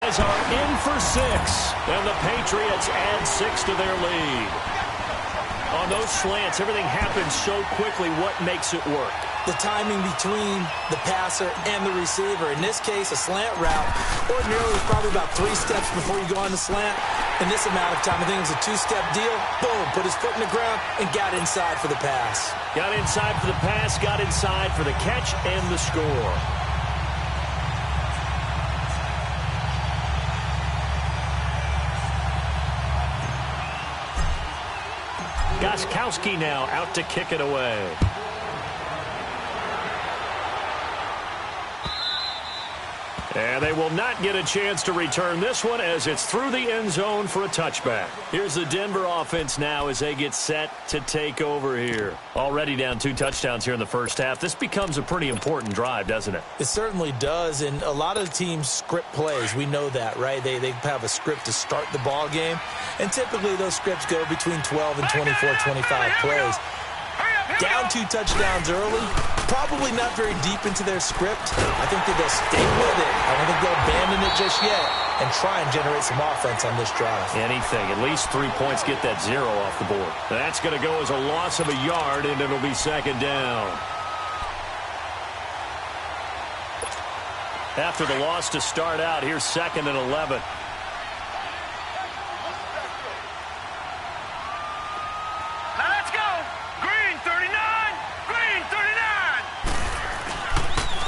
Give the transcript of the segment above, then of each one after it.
guys are in for 6, and the Patriots add 6 to their lead. On those slants, everything happens so quickly. What makes it work? The timing between the passer and the receiver. In this case, a slant route ordinarily is probably about 3 steps before you go on the slant. In this amount of time, I think it was a 2-step deal. Boom, put his foot in the ground and got inside for the pass. Got inside for the pass, got inside for the catch and the score. Gostkowski now out to kick it away. And they will not get a chance to return this one as it's through the end zone for a touchback. Here's the Denver offense now as they get set to take over here. Already down 2 touchdowns here in the first half. This becomes a pretty important drive, doesn't it? It certainly does, and a lot of the teams script plays. We know that, right? They have a script to start the ball game, and typically those scripts go between 12 and 24, 25 plays. Down 2 touchdowns early, probably not very deep into their script. I think that they'll stay with it. I don't think they'll abandon it just yet and try and generate some offense on this drive. Anything. At least 3 points get that 0 off the board. That's going to go as a loss of a yard, and it'll be 2nd down. After the loss to start out, here's 2nd and 11.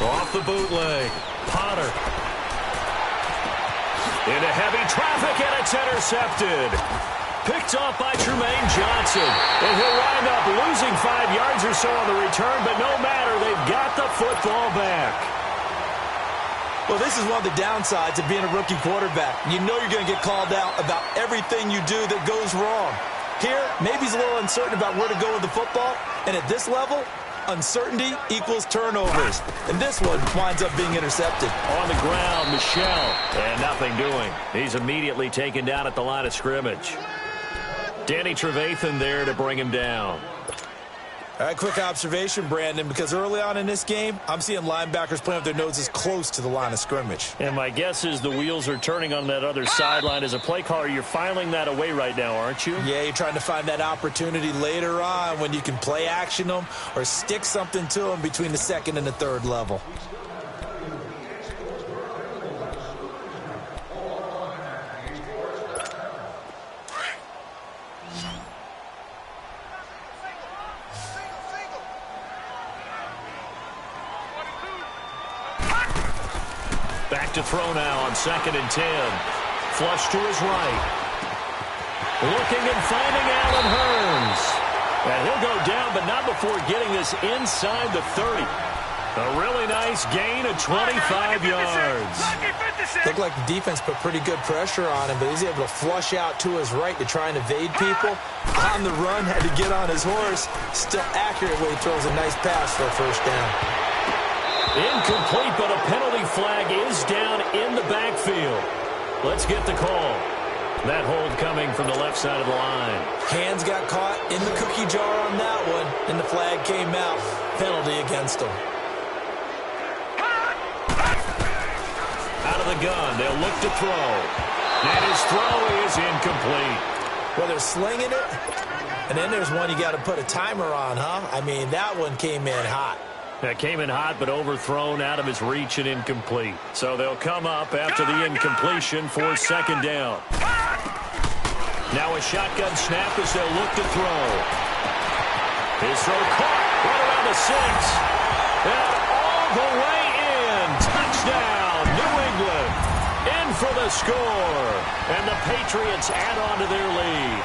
Off the bootleg. Potter. Into heavy traffic, and it's intercepted. Picked off by Tremaine Johnson. And he'll wind up losing 5 yards or so on the return, but no matter, they've got the football back. Well, this is one of the downsides of being a rookie quarterback. You know you're going to get called out about everything you do that goes wrong. Here, maybe he's a little uncertain about where to go with the football, and at this level, uncertainty equals turnovers. And this one winds up being intercepted. On the ground, Michel. And nothing doing. He's immediately taken down at the line of scrimmage. Danny Trevathan there to bring him down. All right, quick observation, Brandon, because early on in this game, I'm seeing linebackers playing with their noses close to the line of scrimmage. And my guess is the wheels are turning on that other sideline. As a play caller, you're filing that away right now, aren't you? Yeah, you're trying to find that opportunity later on when you can play action them or stick something to them between the 2nd and the 3rd level. Back to throw now on 2nd and 10. Flush to his right. Looking and finding Allen Hurns. And he'll go down, but not before getting this inside the 30. A really nice gain of 25 yards. Looked like the defense put pretty good pressure on him, but he's able to flush out to his right to try and evade people. On the run, had to get on his horse. Still accurate when he throws a nice pass for a 1st down. Incomplete, but a penalty flag is down in the backfield. Let's get the call. That hold coming from the left side of the line. Hands got caught in the cookie jar on that one, and the flag came out. Penalty against him. Out of the gun, they'll look to throw. And his throw is incomplete. Well, they're slinging it, and then there's one you got to put a timer on, huh? I mean, that one came in hot. That came in hot, but overthrown out of his reach and incomplete. So they'll come up after the incompletion for 2nd down. Now a shotgun snap as they'll look to throw. His throw caught right around the 6. And all the way in. Touchdown, New England. In for the score. And the Patriots add on to their lead.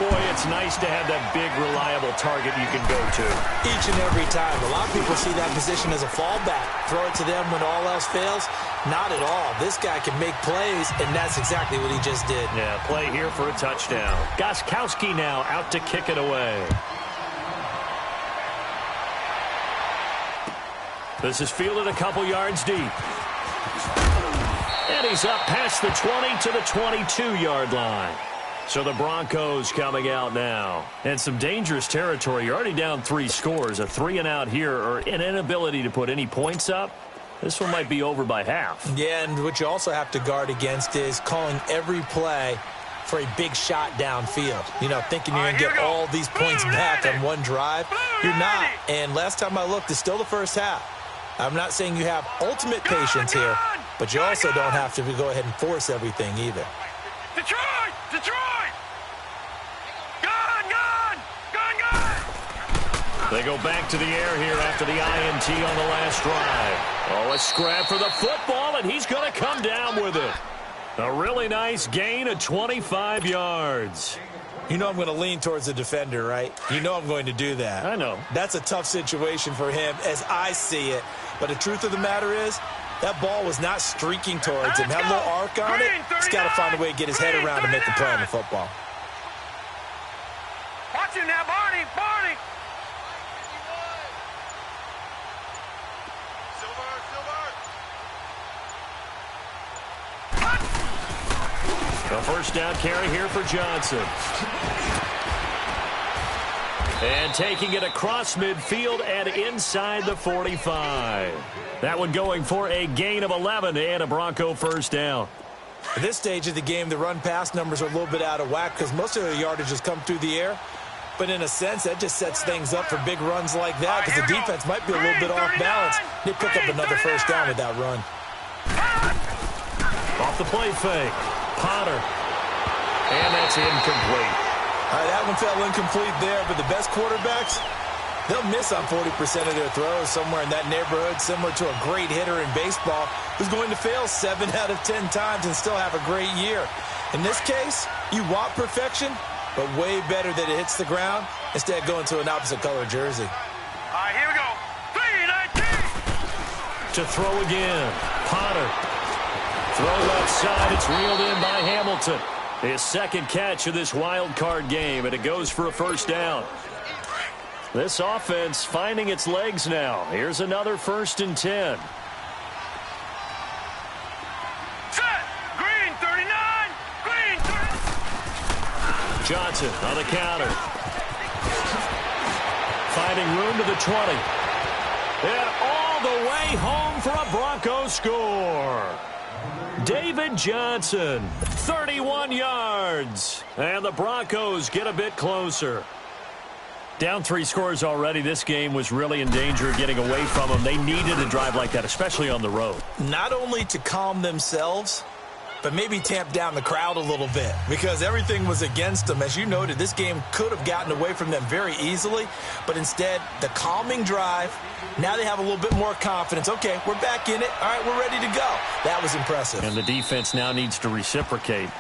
Boy, it's nice to have that big, reliable target you can go to. Each and every time. A lot of people see that position as a fallback. Throw it to them when all else fails. Not at all. This guy can make plays, and that's exactly what he just did. Yeah, play here for a touchdown. Gostkowski now out to kick it away. This is fielded a couple yards deep. And he's up past the 20 to the 22-yard line. So the Broncos coming out now. And some dangerous territory. You're already down 3 scores. A 3-and-out here or an inability to put any points up This one might be over by half. Yeah, and what you also have to guard against is calling every play for a big shot downfield. You know, thinking you're going to get all these points back on one drive. You're not. And last time I looked, it's still the first half. I'm not saying you have ultimate patience here, but you also don't have to go ahead and force everything either. Detroit! Detroit! Gun! Gun! Gun! Gun! They go back to the air here after the INT on the last drive. Oh, a scrap for the football, and he's going to come down with it. A really nice gain of 25 yards. You know I'm going to lean towards the defender, right? You know I'm going to do that. I know. That's a tough situation for him as I see it. But the truth of the matter is, that ball was not streaking towards him. Had a little arc on it. He's got to find a way to get his head around and make the play on the football. Watch him now, Barney! Barney! A first down carry here for Johnson. And taking it across midfield and inside the 45. That one going for a gain of 11 and a Bronco first down. At this stage of the game, the run-pass numbers are a little bit out of whack because most of the yardage has come through the air. But in a sense, that just sets things up for big runs like that because the defense might be a little bit off balance. They pick up another first down with that run. Off the play fake. Potter. And that's incomplete. All right, that one fell incomplete there, but the best quarterbacks, they'll miss on 40% of their throws somewhere in that neighborhood, similar to a great hitter in baseball who's going to fail 7 out of 10 times and still have a great year. In this case, you want perfection, but way better that it hits the ground instead of going to an opposite color jersey. All right, here we go. 3-19. To throw again. Potter. Throw left side. It's reeled in by Hamilton. His second catch of this wild card game, and it goes for a first down. This offense finding its legs now. Here's another 1st and 10. Set. Green 39. Green 30. Johnson on the counter. Finding room to the 20. And all the way home for a Broncos score. David Johnson, 31 yards. And the Broncos get a bit closer. Down 3 scores already. This game was really in danger of getting away from them. They needed a drive like that, especially on the road. Not only to calm themselves, but maybe tamp down the crowd a little bit because everything was against them. As you noted, this game could have gotten away from them very easily, but instead, the calming drive, now they have a little bit more confidence. Okay, we're back in it. All right, we're ready to go. That was impressive. And the defense now needs to reciprocate.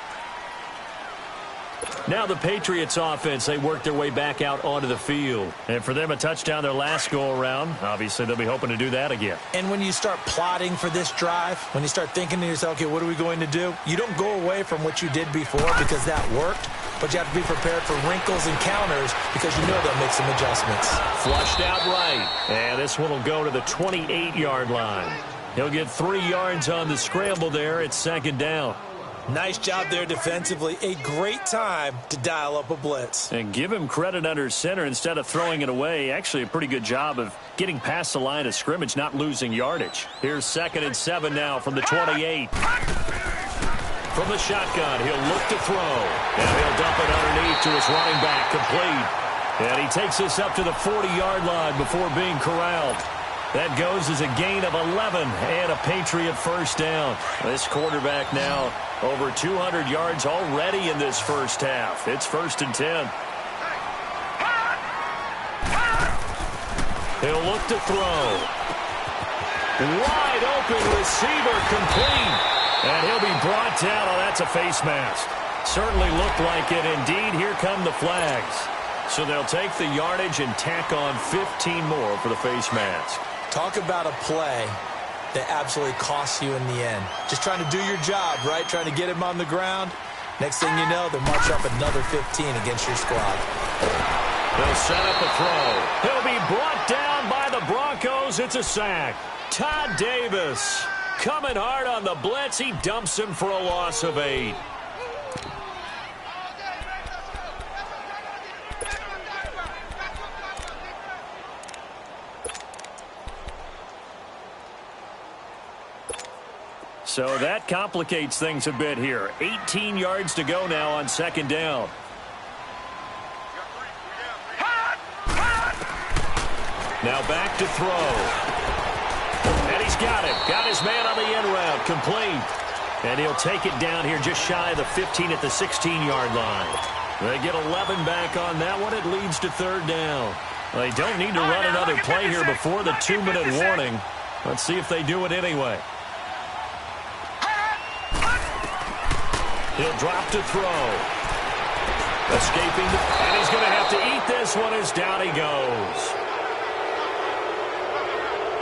Now the Patriots offense, they work their way back out onto the field. And for them, a touchdown their last go-around. Obviously, they'll be hoping to do that again. And when you start plotting for this drive, when you start thinking to yourself, okay, what are we going to do? You don't go away from what you did before because that worked, but you have to be prepared for wrinkles and counters because you know they'll make some adjustments. Flushed out right. And this one will go to the 28-yard line. He'll get 3 yards on the scramble there at 2nd down. Nice job there defensively. A great time to dial up a blitz. And give him credit under center instead of throwing it away. Actually, a pretty good job of getting past the line of scrimmage, not losing yardage. Here's 2nd and 7 now from the 28. From the shotgun, he'll look to throw. And he'll dump it underneath to his running back, complete. And he takes this up to the 40-yard line before being corralled. That goes as a gain of 11 and a Patriot first down. This quarterback now over 200 yards already in this first half. It's 1st and 10. He'll look to throw. Wide open receiver, complete. And he'll be brought down. Oh, that's a face mask. Certainly looked like it. Indeed, here come the flags. So they'll take the yardage and tack on 15 more for the face mask. Talk about a play that absolutely costs you in the end. Just trying to do your job, right? Trying to get him on the ground. Next thing you know, they march up another 15 against your squad. They'll set up a throw. He'll be brought down by the Broncos. It's a sack. Todd Davis coming hard on the blitz. He dumps him for a loss of 8. So that complicates things a bit here. 18 yards to go now on second down. Now back to throw. And he's got it. Got his man on the end route. Complete. And he'll take it down here just shy of the 15 at the 16-yard line. They get 11 back on that one. It leads to third down. They don't need to run another play here before the 2-minute warning. Let's see if they do it anyway. He'll drop to throw. Escaping. And he's going to have to eat this one as down he goes.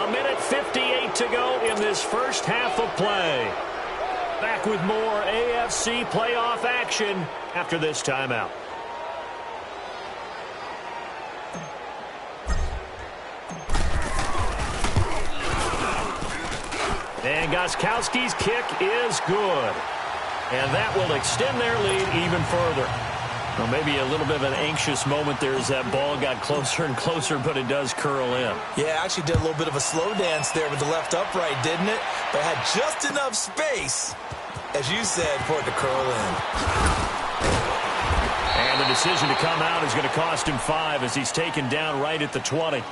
1:58 to go in this first half of play. Back with more AFC playoff action after this timeout. And Gostkowski's kick is good. And that will extend their lead even further. Well, maybe a little bit of an anxious moment there as that ball got closer and closer, but it does curl in. Yeah, actually did a little bit of a slow dance there with the left upright, didn't it? But had just enough space, as you said, for it to curl in. And the decision to come out is going to cost him 5 as he's taken down right at the 20.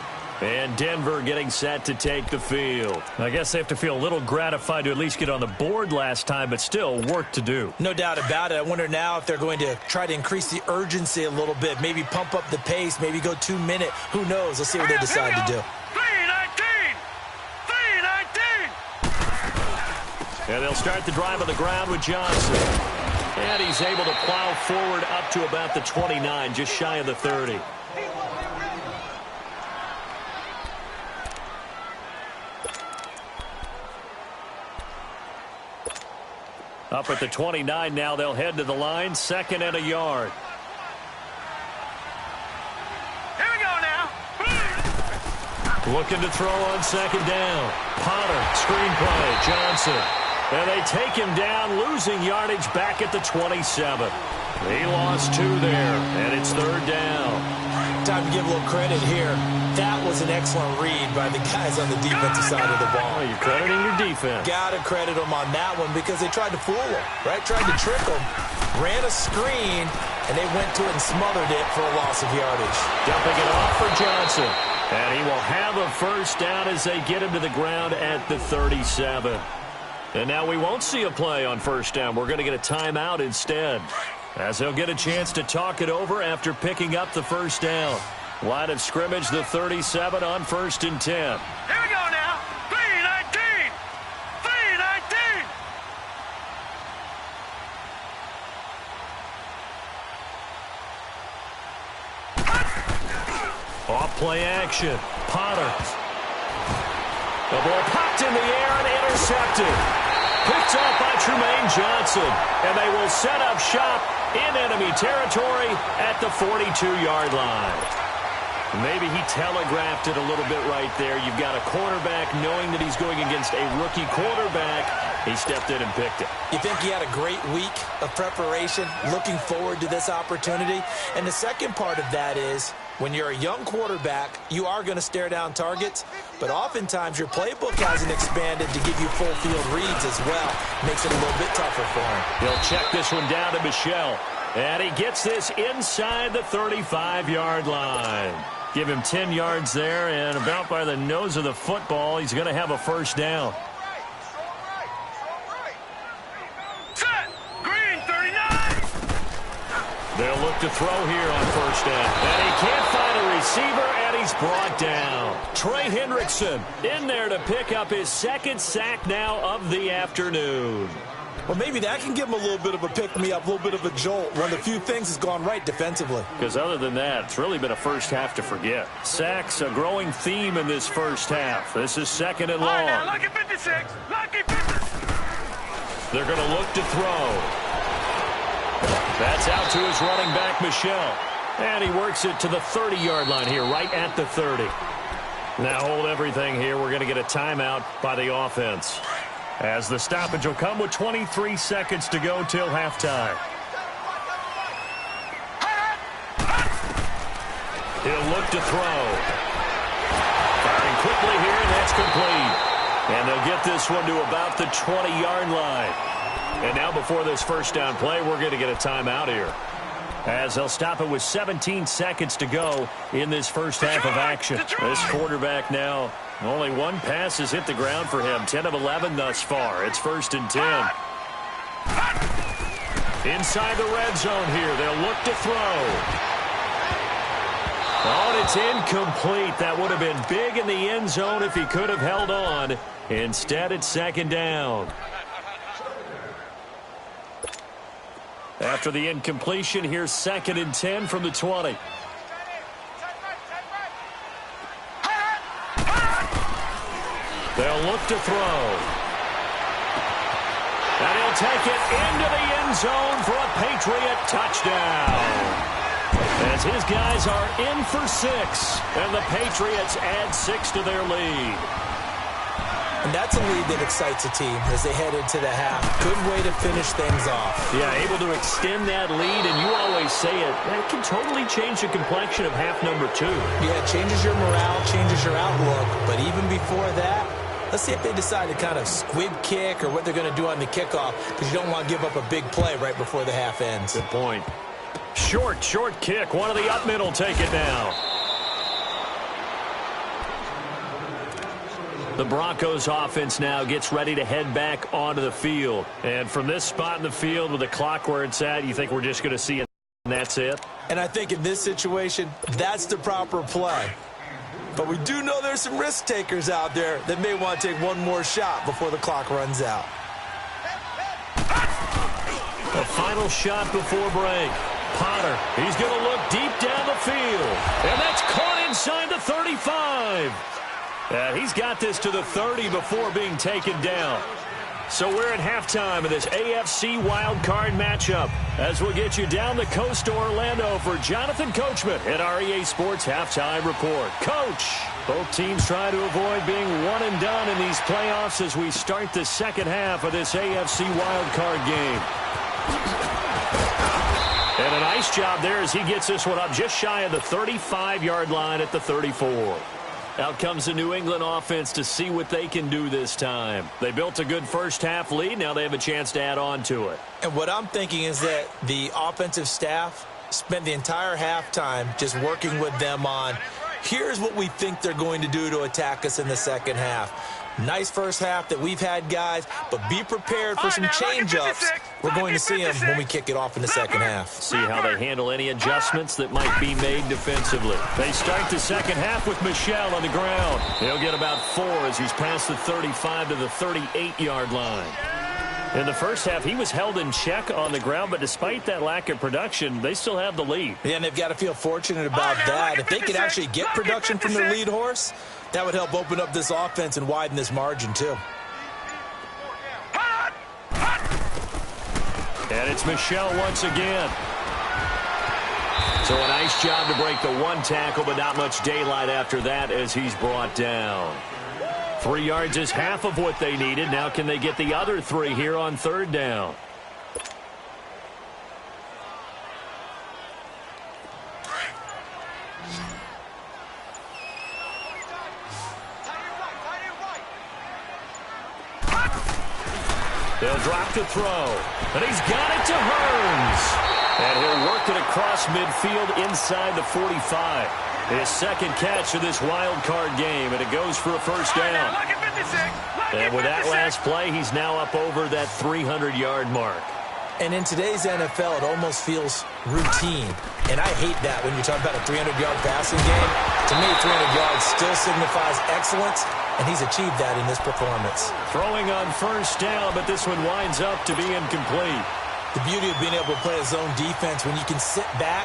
And Denver getting set to take the field. I guess they have to feel a little gratified to at least get on the board last time, but still work to do. No doubt about it. I wonder now if they're going to try to increase the urgency a little bit, maybe pump up the pace, maybe go 2-minute. Who knows? Let's see what they decide to do. 3-19! And they'll start the drive on the ground with Johnson. And he's able to plow forward up to about the 29, just shy of the 30. Up at the 29 now, they'll head to the line, 2nd and a yard. Here we go now. Looking to throw on 2nd down. Potter, screen play, Johnson. And they take him down, losing yardage back at the 27. He lost 2 there, and it's 3rd down. Time to give a little credit here. That was an excellent read by the guys on the defensive side of the ball. Oh, you're crediting your defense. Got to credit them on that one because they tried to fool him, right? Tried to trick him. Ran a screen, and they went to it and smothered it for a loss of yardage. Dumping it off for Johnson. And he will have a first down as they get him to the ground at the 37. And now we won't see a play on first down. We're going to get a timeout instead, as they'll get a chance to talk it over after picking up the first down. Line of scrimmage, the 37 on 1st and 10. Here we go now. 3-19. 3-19. Off play action. Potter. The ball popped in the air and intercepted. Picked off by Trumaine Johnson. And they will set up shop in enemy territory at the 42-yard line. Maybe he telegraphed it a little bit right there. You've got a quarterback knowing that he's going against a rookie quarterback. He stepped in and picked it. You think he had a great week of preparation, looking forward to this opportunity? And the second part of that is, when you're a young quarterback, you are going to stare down targets, but oftentimes your playbook hasn't expanded to give you full field reads as well. Makes it a little bit tougher for him. He'll check this one down to Michel, and he gets this inside the 35-yard line. Give him 10 yards there, and about by the nose of the football, he's going to have a first down. Set. Green 39. They'll look to throw here on first down. And he can't find a receiver, and he's brought down. Trey Hendrickson in there to pick up his 2nd sack now of the afternoon. Well, maybe that can give him a little bit of a pick-me-up, a little bit of a jolt. One of the few things has gone right defensively. Because other than that, it's really been a first half to forget. Sacks, a growing theme in this first half. This is 2nd and long. All right, now, lucky 56. Lucky 56. They're going to look to throw. That's out to his running back, Michel. And he works it to the 30-yard line here, right at the 30. Now hold everything here. We're going to get a timeout by the offense, as the stoppage will come with 23 seconds to go till halftime. He'll look to throw. Firing quickly here, and that's complete. And they'll get this one to about the 20-yard line. And now before this first down play, we're going to get a timeout here, as they'll stop it with 17 seconds to go in this first half of action. This quarterback now, only one pass has hit the ground for him. 10 of 11 thus far. It's 1st and 10. Inside the red zone here. They'll look to throw. Oh, and it's incomplete. That would have been big in the end zone if he could have held on. Instead, it's 2nd down. After the incompletion, here's 2nd and 10 from the 20. They'll look to throw. And he'll take it into the end zone for a Patriot touchdown. As his guys are in for 6, and the Patriots add 6 to their lead. And that's a lead that excites a team as they head into the half. Good way to finish things off. Yeah, able to extend that lead, and you always say it, that can totally change the complexion of half number 2. Yeah, it changes your morale, changes your outlook, but even before that, let's see if they decide to kind of squib kick or what they're going to do on the kickoff, because you don't want to give up a big play right before the half ends. Good point. Short kick. One of the up middle take it now. The Broncos offense now gets ready to head back onto the field. And from this spot in the field with the clock where it's at, you think we're just going to see it and that's it? And I think in this situation, that's the proper play. But we do know there's some risk takers out there that may want to take one more shot before the clock runs out. The final shot before break. Potter, he's going to look deep down the field. And that's caught inside the 35. And he's got this to the 30 before being taken down. So we're at halftime of this AFC wildcard matchup, as we'll get you down the coast to Orlando for Jonathan Coachman at our EA Sports Halftime Report. Coach, both teams try to avoid being one and done in these playoffs as we start the second half of this AFC wildcard game. And a nice job there as he gets this one up just shy of the 35-yard line at the 34. Out comes the New England offense to see what they can do this time. They built a good first-half lead. Now they have a chance to add on to it. And what I'm thinking is that the offensive staff spent the entire halftime just working with them on, here's what we think they're going to do to attack us in the second half. Nice first half that we've had, guys, but be prepared for some change-ups. We're going to see them when we kick it off in the second half. See how they handle any adjustments that might be made defensively. They start the second half with Michel on the ground. He'll get about 4 as he's past the 35 to the 38-yard line. In the first half, he was held in check on the ground, but despite that lack of production, they still have the lead. Yeah, and they've got to feel fortunate about that. If they could actually get production from their lead horse, that would help open up this offense and widen this margin, too. And it's Michel once again. So a nice job to break the one tackle, but not much daylight after that as he's brought down. 3 yards is half of what they needed. Now can they get the other 3 here on third down? They'll drop the throw. And he's got it to Hearns. And he'll work it across midfield inside the 45. His second catch of this wild card game, and it goes for a first down. And with that last play, he's now up over that 300-yard mark. And in today's NFL, it almost feels routine. And I hate that when you talk about a 300-yard passing game. To me, 300 yards still signifies excellence, and he's achieved that in this performance. Throwing on first down, but this one winds up to be incomplete. The beauty of being able to play a zone defense when you can sit back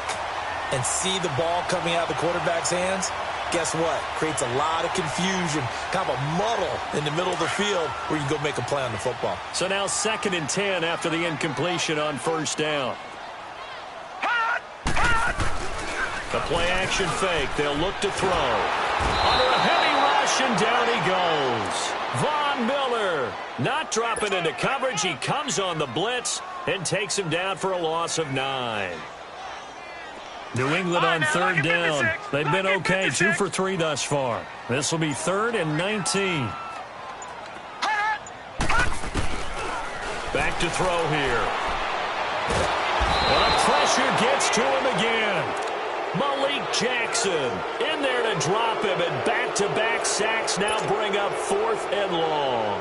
and see the ball coming out of the quarterback's hands, guess what? Creates a lot of confusion, kind of a muddle in the middle of the field where you can go make a play on the football. So now 2nd and 10 after the incompletion on first down. The play action fake. They'll look to throw. Under a heavy rush, and down he goes. Von Miller not dropping into coverage. He comes on the blitz and takes him down for a loss of 9. New England on third down. They've been okay, 2 for 3 thus far. This will be 3rd and 19. back to throw here. The pressure gets to him again. Malik Jackson in there to drop him, and back-to-back sacks now bring up 4th and long.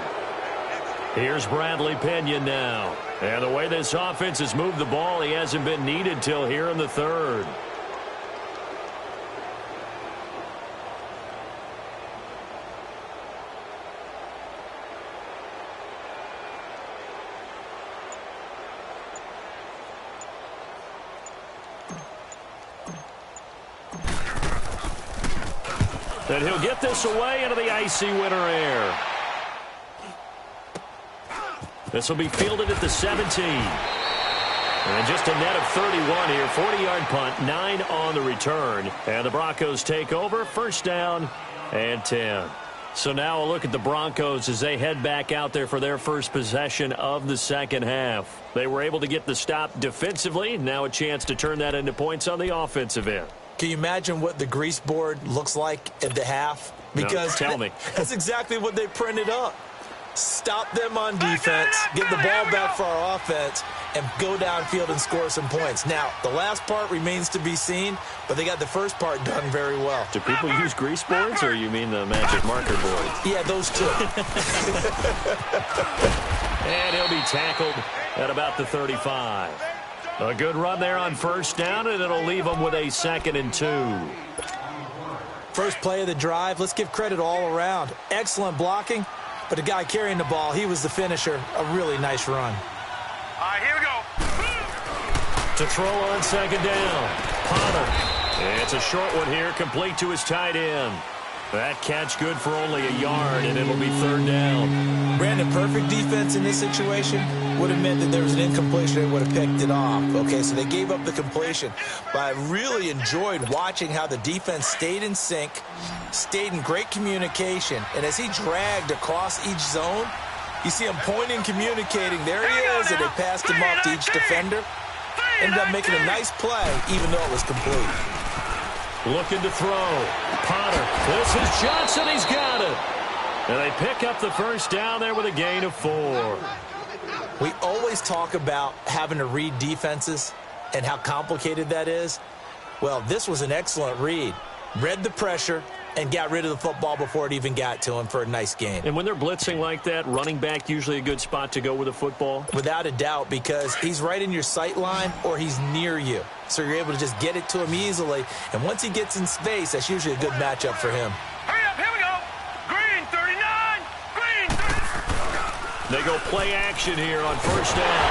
Here's Bradley Pinion now. And the way this offense has moved the ball, he hasn't been needed till here in the 3rd. And he'll get this away into the icy winter air. This will be fielded at the 17. And just a net of 31 here. 40-yard punt, 9 on the return. And the Broncos take over. 1st down and 10. So now a look at the Broncos as they head back out there for their first possession of the second half. They were able to get the stop defensively. Now a chance to turn that into points on the offensive end. Can you imagine what the grease board looks like at the half? Because no, tell me. That's exactly what they printed up. Stop them on defense, get the ball back for our offense, and go downfield and score some points. Now, the last part remains to be seen, but they got the first part done very well. Do people use grease boards, or you mean the magic marker boards? Yeah, those two. And he'll be tackled at about the 35. A good run there on 1st down, and it'll leave them with a 2nd and 2. First play of the drive, let's give credit all around. Excellent blocking, but the guy carrying the ball, he was the finisher. A really nice run. All right, here we go. To throw on 2nd down, Potter. It's a short one here, complete to his tight end. That catch good for only a yard, and it'll be 3rd down. Brandon, perfect defense in this situation would have meant that there was an incompletion. They would have picked it off. Okay, so they gave up the completion. But I really enjoyed watching how the defense stayed in sync, stayed in great communication. And as he dragged across each zone, you see him pointing, communicating. There he is, and they passed him off to each defender. Ended up making a nice play, even though it was complete. Looking to throw. Potter. This is Johnson. He's got it. And they pick up the 1st down there with a gain of 4. We always talk about having to read defenses and how complicated that is. Well, this was an excellent read. Read the pressure and got rid of the football before it even got to him for a nice gain. And when they're blitzing like that, running back usually a good spot to go with the football? Without a doubt, because he's right in your sight line or he's near you. So you're able to just get it to him easily. And once he gets in space, that's usually a good matchup for him. Hurry up, here we go. Green 39. Green 39. They go play action here on 1st down.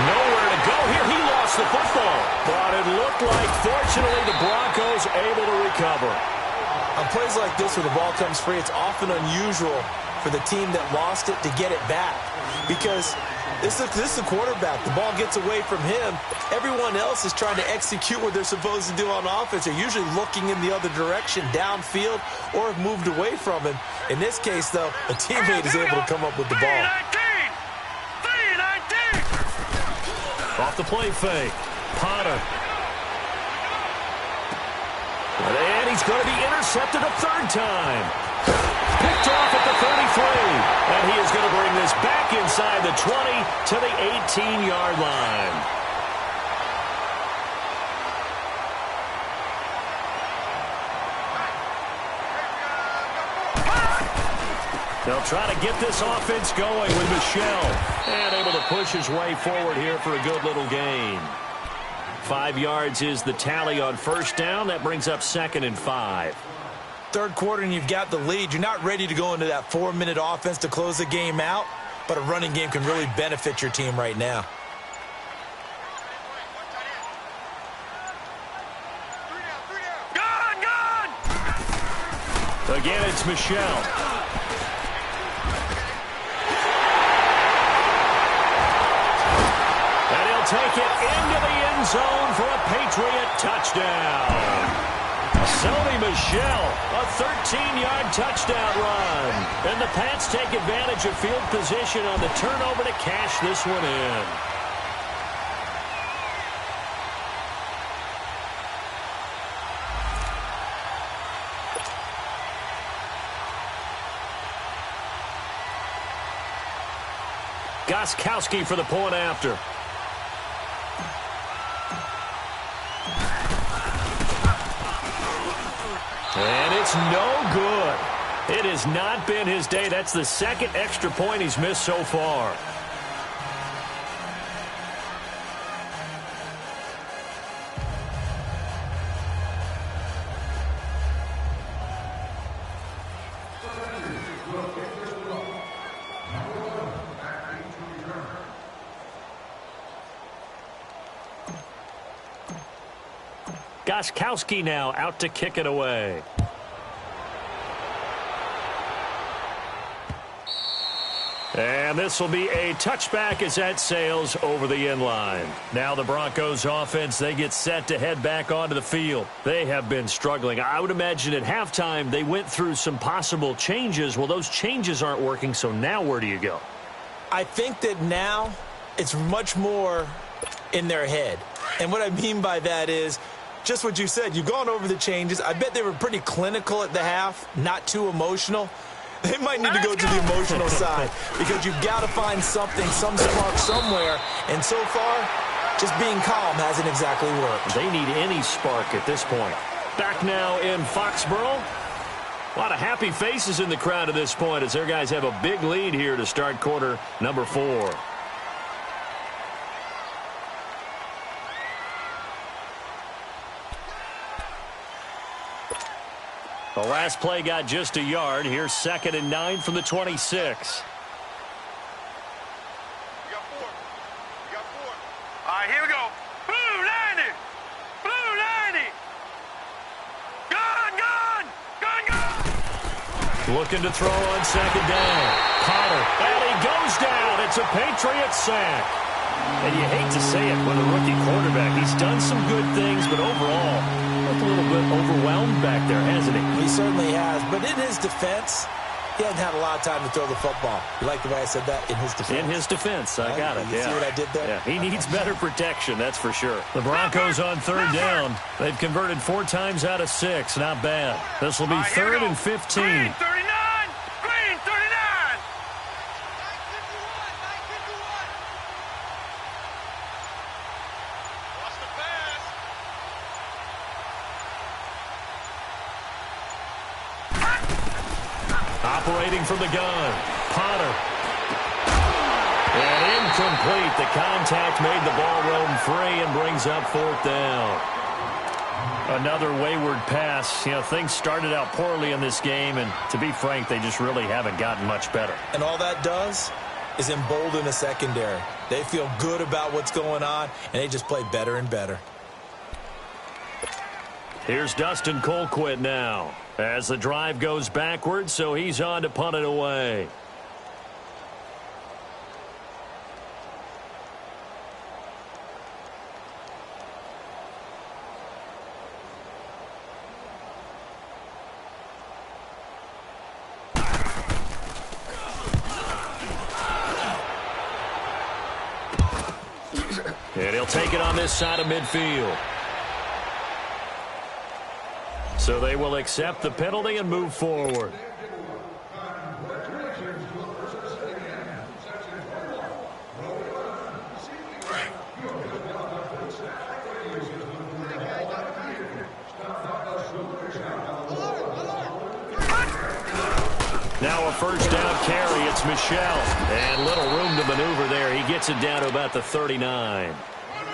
Nowhere to go here. He lost the football. But it looked like, fortunately, the Broncos able to recover. On plays like this where the ball comes free, it's often unusual for the team that lost it to get it back. Because this is the quarterback. The ball gets away from him. Everyone else is trying to execute what they're supposed to do on offense. They're usually looking in the other direction, downfield, or have moved away from him. In this case, though, a teammate is able to come up with the ball. 319. Off the play fake. Potter. And he's going to be intercepted a 3rd time. Picked off at the 33. And he is going to bring this back inside the 20 to the 18-yard line. They'll try to get this offense going with Michel. And able to push his way forward here for a good little gain. 5 yards is the tally on 1st down. That brings up 2nd and 5. 3rd quarter and you've got the lead. You're not ready to go into that 4-minute offense to close the game out, but a running game can really benefit your team right now. Gone! Again, it's Michel. Take it into the end zone for a Patriot touchdown. Sony Michel, a 13-yard touchdown run. And the Pats take advantage of field position on the turnover to cash this one in. Gostkowski for the point after. And it's no good. It has not been his day. That's the second extra point he's missed so far. Gostkowski now out to kick it away. And this will be a touchback as that sails over the end line. Now the Broncos offense, they get set to head back onto the field. They have been struggling. I would imagine at halftime they went through some possible changes. Well, those changes aren't working, so now where do you go? I think that now it's much more in their head. And what I mean by that is just what you said. You've gone over the changes. I bet they were pretty clinical at the half, not too emotional. They might need to go to the emotional side because you've got to find something, some spark somewhere. And so far, just being calm hasn't exactly worked. They need any spark at this point. Back now in Foxborough. A lot of happy faces in the crowd at this point as their guys have a big lead here to start quarter number 4. The last play got just a yard. Here's 2nd and 9 from the 26. You got 4. You got 4. All right, here we go. Blue 90. Blue 90. Gun, gun. Gun, gun. Looking to throw on 2nd down. Potter. And he goes down. It's a Patriot sack. And you hate to say it with a rookie quarterback. He's done some good things, but overall, a little bit overwhelmed back there, hasn't he? He certainly has. But in his defense, he hasn't had a lot of time to throw the football. You like the way I said that? In his defense. In his defense. I got it. You see what I did there? Yeah, he needs better protection, that's for sure. The Broncos on 3rd down. They've converted 4 times out of 6. Not bad. This will be 3rd and 15. Green 39. Green 39. Watch the pass. Operating from the gun. Potter. And incomplete. The contact made the ball roam free and brings up 4th down. Another wayward pass. You know, things started out poorly in this game, and to be frank, they just really haven't gotten much better. And all that does is embolden the secondary. They feel good about what's going on, and they just play better and better. Here's Dustin Colquitt now as the drive goes backwards, so he's on to punt it away. And he'll take it on this side of midfield. So they will accept the penalty and move forward. Now a 1st down carry. It's Michel. And little room to maneuver there. He gets it down to about the 39.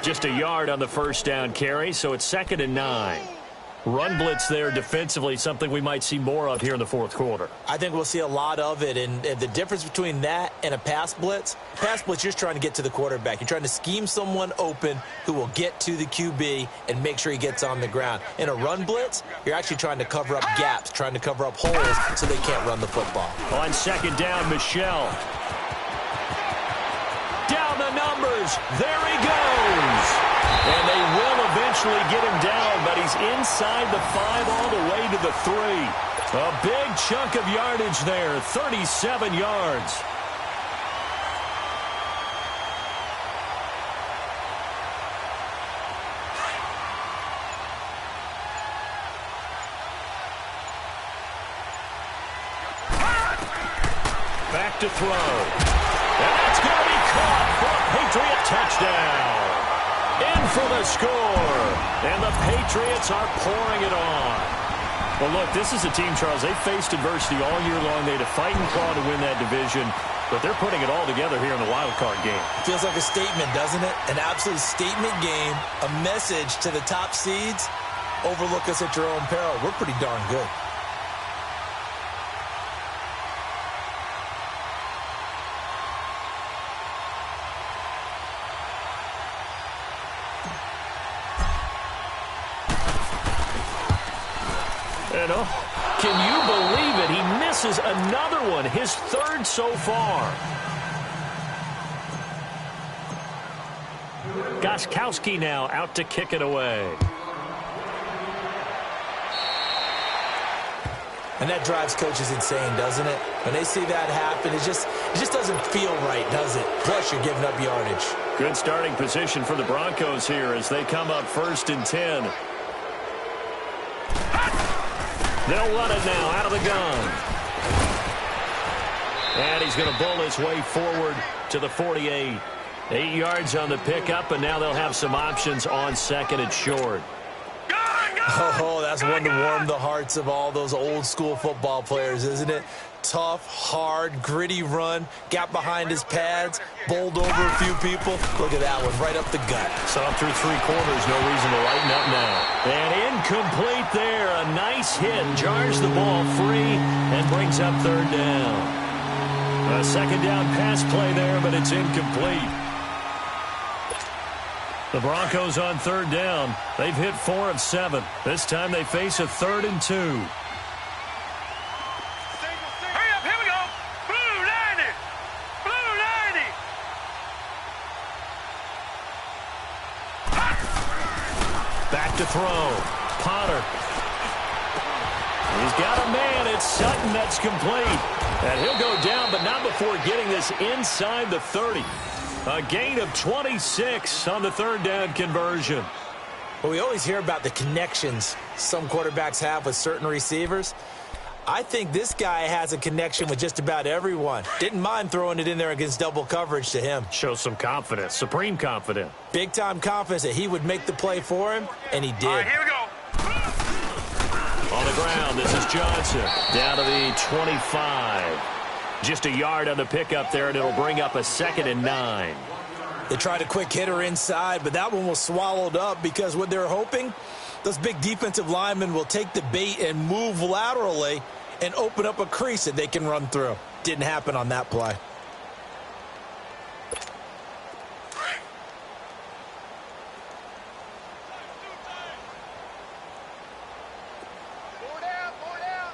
Just a yard on the 1st down carry, so it's 2nd and 9. Run blitz there defensively, something we might see more of here in the 4th quarter. I think we'll see a lot of it, and the difference between that and a pass blitz, you're just trying to get to the quarterback. You're trying to scheme someone open who will get to the QB and make sure he gets on the ground. In a run blitz, you're actually trying to cover up gaps, trying to cover up holes so they can't run the football. On 2nd down, Michel. Down the numbers. There he goes. And they will eventually get him down, but he's inside the 5 all the way to the 3. A big chunk of yardage there, 37 yards. Back to throw. And that's going to be Patriot touchdown. In for the score. And the Patriots are pouring it on. Well, look, this is a team, Charles, they faced adversity all year long. They had to fight and claw to win that division, but they're putting it all together here in the wild card game. Feels like a statement, doesn't it? An absolute statement game, a message to the top seeds. Overlook us at your own peril. We're pretty darn good. Can you believe it? He misses another one, his third so far. Gostkowski now out to kick it away. And that drives coaches insane, doesn't it? When they see that happen, it just doesn't feel right, does it? Plus, you're giving up yardage. Good starting position for the Broncos here as they come up 1st and 10. They'll run it now out of the gun. And he's going to bull his way forward to the 48. 8 yards on the pickup, and now they'll have some options on 2nd and short. Oh, that's one to warm the hearts of all those old-school football players, isn't it? Tough, hard, gritty run, got behind his pads, bowled over a few people. Look at that one, right up the gut. Saw through 3 quarters, no reason to lighten up now. And incomplete there, a nice hit, jars the ball free and brings up 3rd down. A 2nd down pass play there, but it's incomplete. The Broncos on 3rd down. They've hit 4 of 7. This time they face a 3rd and 2. Hurry up, here we go. Blue 90. Blue 90. Back to throw. Potter. He's got a man. It's Sutton that's complete. And he'll go down, but not before getting this inside the 30. A gain of 26 on the 3rd down conversion. Well, we always hear about the connections some quarterbacks have with certain receivers. I think this guy has a connection with just about everyone. Didn't mind throwing it in there against double coverage to him. Shows some confidence, supreme confidence. Big-time confidence that he would make the play for him, and he did. All right, here we go. On the ground, this is Johnson. Down to the 25. Just a yard on the pickup there, and it'll bring up a 2nd and 9. They tried a quick hitter inside, but that one was swallowed up because what they're hoping, those big defensive linemen will take the bait and move laterally and open up a crease that they can run through. Didn't happen on that play.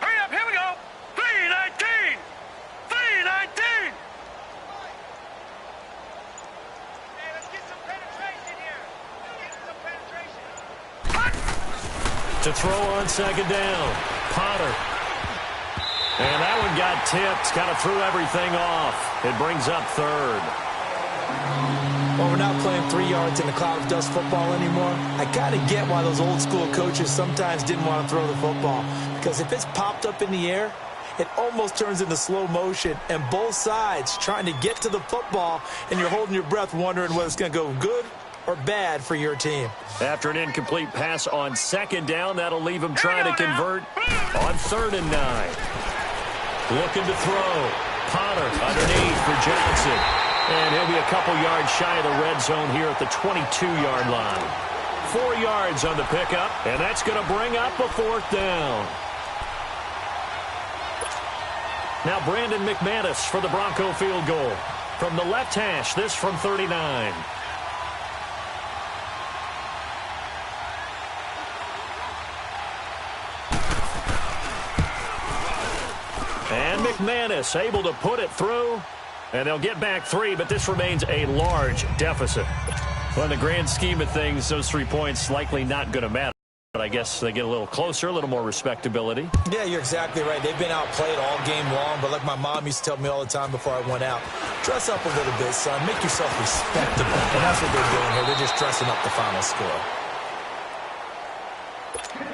Hurry up, here we go. 319. 319. Hey, let's get some penetration here. Get some penetration. To throw on 2nd down. Potter. And that one got tipped. Kind of threw everything off. It brings up 3rd. Well, we're not playing 3 yards in a cloud of dust football anymore. I kind of get why those old school coaches sometimes didn't want to throw the football. Because if it's popped up in the air, it almost turns into slow motion. And both sides trying to get to the football, and you're holding your breath wondering whether it's going to go good or bad for your team. After an incomplete pass on 2nd down, that'll leave him trying to convert on 3rd and 9. Looking to throw. Potter underneath for Johnson. And he'll be a couple yards shy of the red zone here at the 22-yard line. 4 yards on the pickup, and that's going to bring up a 4th down. Now Brandon McManus for the Bronco field goal. From the left hash, this from 39. And McManus able to put it through. And they'll get back 3, but this remains a large deficit. Well, in the grand scheme of things, those 3 points likely not going to matter. But I guess they get a little closer, a little more respectability. Yeah, you're exactly right. They've been outplayed all game long, but like my mom used to tell me all the time before I went out, dress up a little bit, son. Make yourself respectable. And that's what they're doing here. They're just dressing up the final score.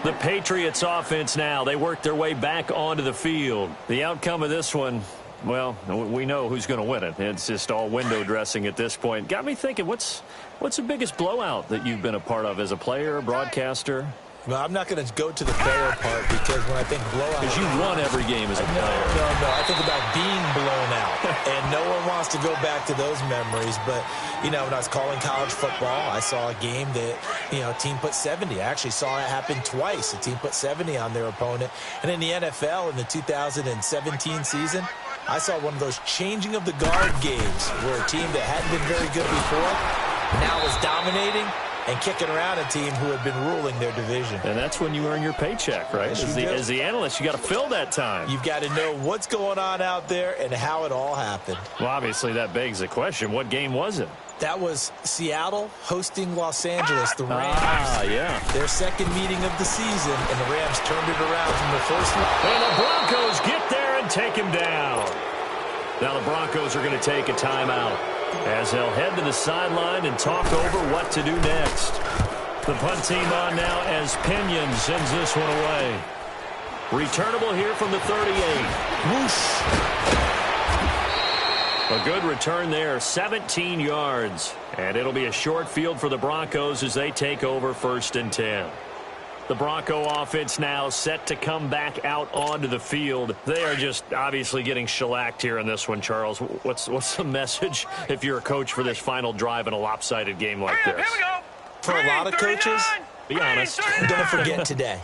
The Patriots offense now. They work their way back onto the field. The outcome of this one, well, we know who's going to win it. It's just all window dressing at this point. Got me thinking, what's the biggest blowout that you've been a part of as a player, broadcaster? Well, I'm not going to go to the player part because when I think blowout... Because you won every game as a player. No. I think about being blown out. And no one wants to go back to those memories. But, when I was calling college football, I saw a game that, a team put 70. I actually saw it happen twice. A team put 70 on their opponent. And in the NFL, in the 2017 season, I saw one of those changing of the guard games where a team that hadn't been very good before now was dominating and kicking around a team who had been ruling their division. And that's when you earn your paycheck, right? As the analyst, you got to fill that time. You've got to know what's going on out there and how it all happened. Well, obviously, that begs the question, what game was it? That was Seattle hosting Los Angeles, the Rams. Yeah. Their second meeting of the season, and the Rams turned it around from the first one. And the Broncos get there and take him down. Now the Broncos are going to take a timeout as they'll head to the sideline and talk over what to do next. The punt team on now as Pinion sends this one away. Returnable here from the 38. Whoosh. A good return there, 17 yards. And it'll be a short field for the Broncos as they take over 1st and 10. The Bronco offense now set to come back out onto the field. They are just obviously getting shellacked here in this one, Charles. What's the message if you're a coach for this final drive in a lopsided game like this? Here we go. For a lot of coaches, be honest. Don't forget today.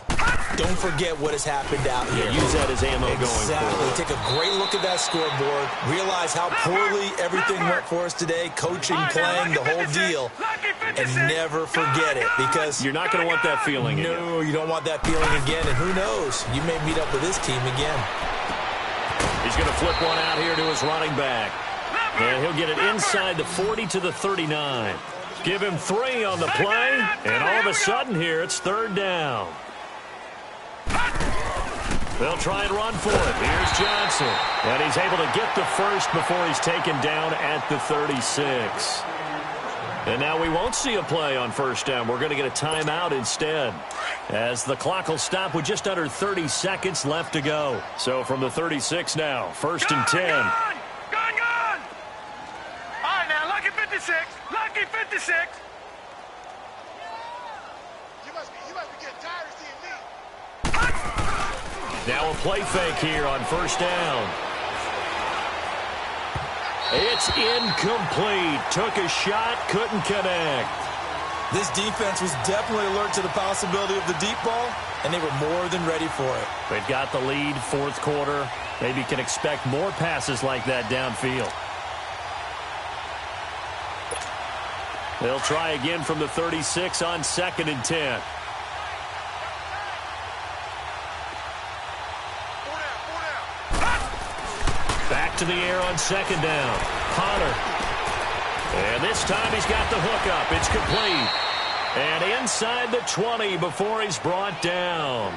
Don't forget what has happened out here. Use that as ammo going forward. Take a great look at that scoreboard. Realize how poorly everything went for us today. Coaching, playing, the whole deal. And never forget it because... You're not going to want that feeling again. No, you don't want that feeling again. And who knows? You may meet up with this team again. He's going to flip one out here to his running back. And he'll get it inside the 40 to the 39. Give him 3 on the play. And all of a sudden here, it's 3rd down. They'll try and run for it. Here's Johnson. And he's able to get the first before he's taken down at the 36. And now we won't see a play on 1st down. We're going to get a timeout instead, as the clock will stop with just under 30 seconds left to go. So from the 36 now, 1st and 10. Gone! All right, now, lucky 56. Lucky 56. You must be getting tired of seeing me. Now a play fake here on 1st down. It's incomplete. Took a shot, couldn't connect. This defense was definitely alert to the possibility of the deep ball, and they were more than ready for it. They've got the lead, 4th quarter. Maybe can expect more passes like that downfield. They'll try again from the 36 on 2nd and 10. Back to the air on 2nd down. Potter. And this time he's got the hook up. It's complete. And inside the 20 before he's brought down.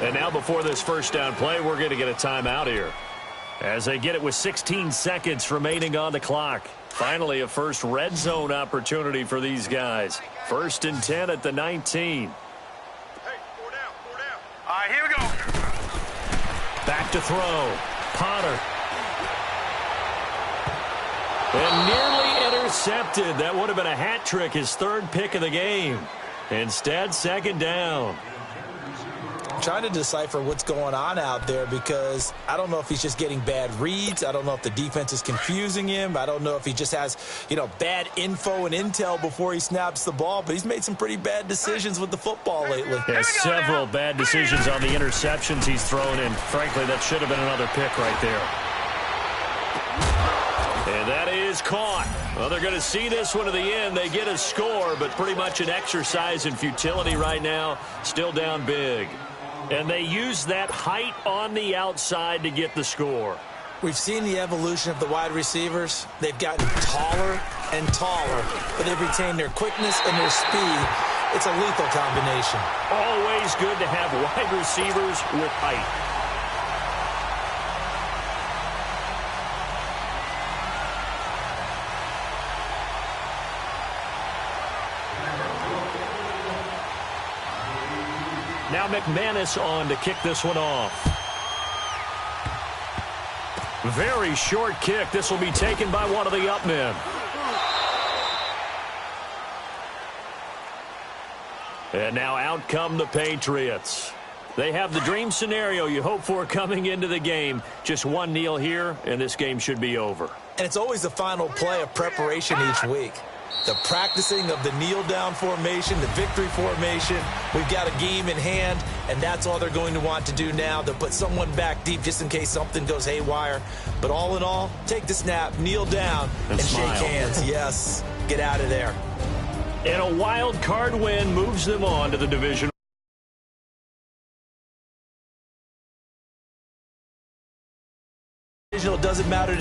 And now before this 1st down play, we're going to get a timeout here, as they get it with 16 seconds remaining on the clock. Finally, a first red zone opportunity for these guys. 1st and 10 at the 19. Hey, 4 down. All right, here we go. Back to throw. Potter. And nearly intercepted. That would have been a hat trick, his 3rd pick of the game. Instead, 2nd down. I'm trying to decipher what's going on out there because I don't know if he's just getting bad reads. I don't know if the defense is confusing him. I don't know if he just has, bad info and intel before he snaps the ball. But he's made some pretty bad decisions with the football lately. Yeah, several bad decisions on the interceptions he's thrown in. Frankly, that should have been another pick right there. And that is caught. Well, they're going to see this one to the end. They get a score, but pretty much an exercise in futility right now. Still down big. And they use that height on the outside to get the score. We've seen the evolution of the wide receivers. They've gotten taller and taller, but they've retained their quickness and their speed. It's a lethal combination. Always good to have wide receivers with height. Now McManus on to kick this one off. Very short kick. This will be taken by one of the up men. And now out come the Patriots. They have the dream scenario you hope for coming into the game. Just one kneel here, and this game should be over. And it's always the final play of preparation each week. The practicing of the kneel-down formation, the victory formation. We've got a game in hand, and that's all they're going to want to do now. They'll put someone back deep just in case something goes haywire. But all in all, take the snap, kneel down, and shake hands. Yes, get out of there. And a wild card win moves them on to the division. It doesn't matter.